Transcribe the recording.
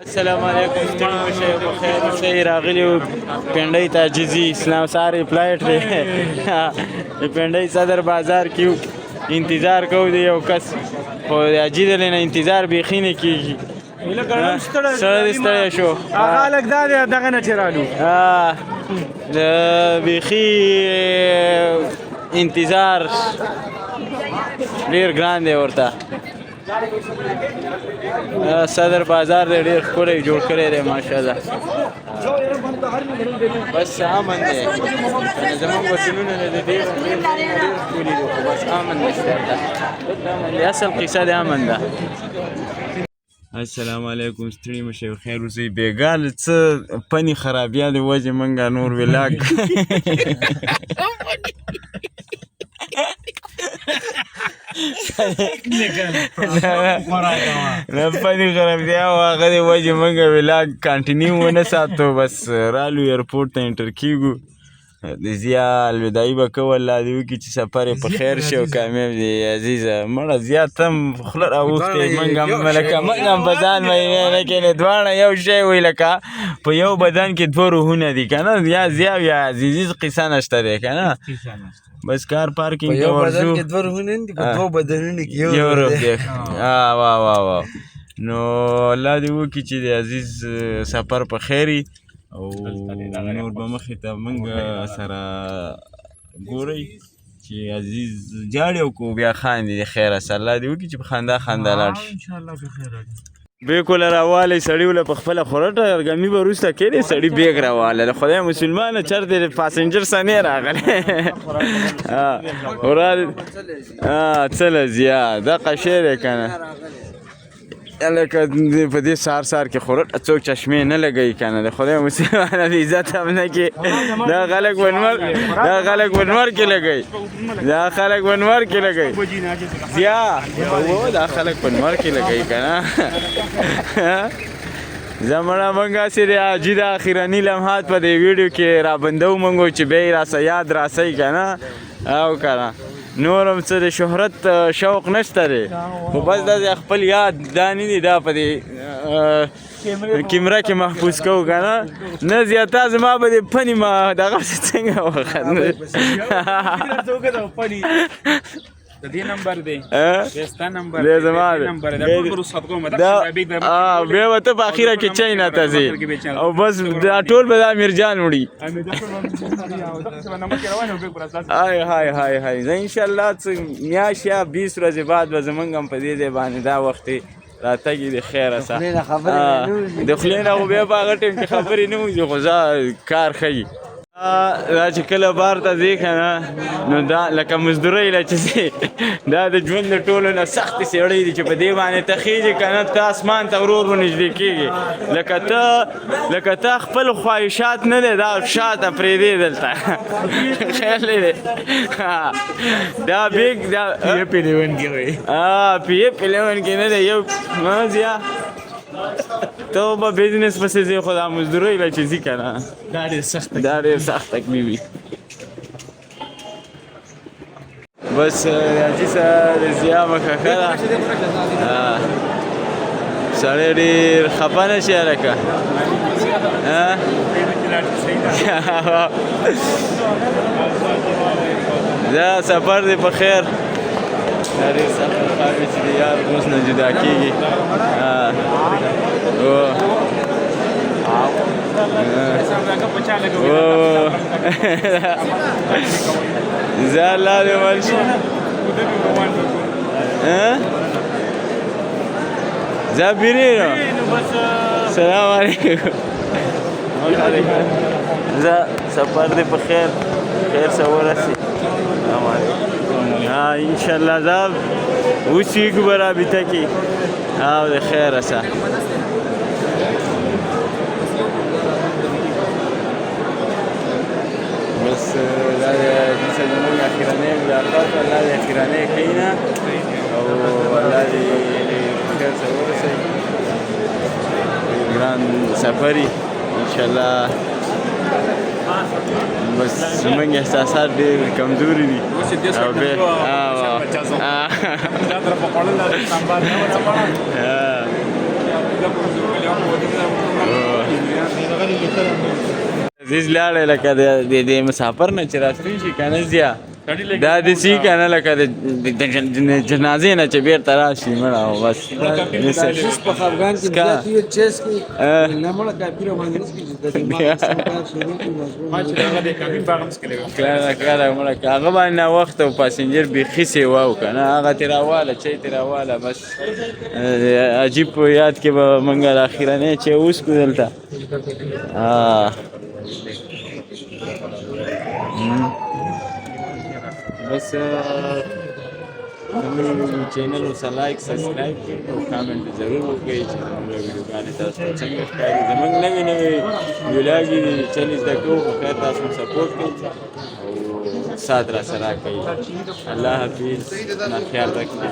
السلام علیکم ستړي مشه په خیر اوسئ راغلي یو پنډۍ ته عاجزي اسلام ساري فلایټ دی د پنډۍ صدر بازار کې یو انتظار کوو د یو کس خو د حاجي دلې نه انتظار بیخي نه کېږي سړی دې ستړی شو هغه هلک دا دی دغه نه چې رالو د بیخي انتظار ډېر ګران دی ورته صدر بازار دی ډېر ښکلی جوړ کړی دی ماشاءالله بس امن دی زمونږ وطنونه د ډېر ښکلي دي خو بس امن نشته هلته اصل قصه د امن ده السلام علیکم ستړي مشه خیر اوسئ بېګا له څه پنې خرابیا د وجې موږ نور ولاګ نه پنې خرابیا و هغه د وجې موږ ولاګ کنټینیو ونه ساتو بس رالو ایرپورټ ته انټر کېږو د ضیا الوداعي به کوو الله دې وکړي چې سفر یې په خیر شي او کامیاب دی عزیزه مړه زیات هم خوله راوښتې موږ هم په ځان مینه نه کښېنې دواړه یو شی وي لکه په یو بدن کې دوه روحونه دي که نه یا ضیا یا عزیزي قصه نشته دی که نه بس کار پارکینګ ته ورځو یو روح دی واه نو الله دې وکړي چې د عزیز سفر په خیر وي او نور به مخې ته موږ سره ګورئ چې عزیز جاړي او کو بیا خاندي د خیره سره الله دې وکړي چې په خندا خندا لاړ شي بیګ له راوالی سړي وله په خپله خورټه ارګامي به وروسته کېدی سړي بیګ راواله د خدای مسلمانه چېرته پاسنجر سنې راغلی څه له ضیا دغه شی دی که نه لکه په دې سهار کې خورټ څوک چشمې نه لګوي که نه د خدای مسلمانه د عزت هم نه کې دا خلک ونمر کې لګوي دا خلک ونمر کې لګوي ضیا دا خلک ونمر کې لګوي که نه زمړه موږ هسې د حاجي د اخرني لمحات په دې ویډیو کې رابندو موږ چې بیا یې راسه یاد راسئ که نه او که نه نور هم څه د شهرت شوق نشته دی خو بس دا خپل یاد دا نه دي دا په دې کیمره کې محفوظ کوو که نه نه زیاته زما به د پنې دغسې څنګه وخت د دې نمبر دی ستا نمبر دی زما دی بیا به ته په اخره کې چای نه ته ځې او بس دا ټول به د امیرجان وړي های زه انشاءالله څه میاشت یا 20 ورځې بعد به زمونږ هم په دې ځای باندې دا وخت راتګي د خیره سه د خولې نه خو بیا په هغه ټایم کې خبرې نه وځي خو زه کار ښیي دا چې کله بار ته ځې که نه نو دا لکه مزدورۍ له چې ځې دا د ژوند د ټولو نه سختې سړۍ دي چې په دې باندې ته خیږې که نه ته اسمان ته ورو نږدې کېږې لکه ته خپل خواهشات نه دی دا شاته پرېږدې دلته خیال دی دا بیګ دا پی لیونکې نه دی یو ضیا ته به بزنس پسې ځې خو دا مزدورۍ له چې ځي که نه دا ډېر سخت تکلیف وي بس حاجي صاحب د ضیا مخه ښه ده سړی ډېر خفه نه شي هلکه دا سفر دی په خیر دا ډېر سخت کار وي چې د یار دوست نه جدا کېږي زه الله دې مل شي زه بیرېږم سلام علیکم زه سفر دی په خیر سره ورسي انشاءالله زه اوسېږو به رابطه کې او د خیره سه بس دا د کیسه زموږ اخرنۍ ملاقات الله دې اخرنۍ ښیي نه او الله دې خیر سره ورسوي ګران سفر وي انشاءالله بس زموږ احساسات ډېر کمزوري دي او بیا عزیز لاړې لکه د مسافر نه چې راستون شي که نه ځیا سړي لږ دا داسې که نه لکه د جنازې نه چې بېرته راشي مړه او بس کاشیش په خفګان کې زیات وي چیس کې نه مړه کافي روانه نشي چې د دماغ څخه کار شروع کړي ما چې دغه د کابین باغ هم څکلی وو کله مړه که هغه باندې ناوخته او پاسنجر بیخي سیوا و که نه هغه ترې راواله چای ترې راواله بس عجیب په یاد کې به موږ اخرنی چې وڅکو دلته بس زموږ چینل ورسره لایک سبسکرایب کړئ او کامنټ ضرور وکړئ چې زموږ ویډیوګانې تاسو ته څنګه ښکاري زموږ نوې ویډیوګانې دي چینل زده کوو خو خیر تاسو هم سپورټ کوئ او سات راسره راکوئ الله حافظ خیال رکھنا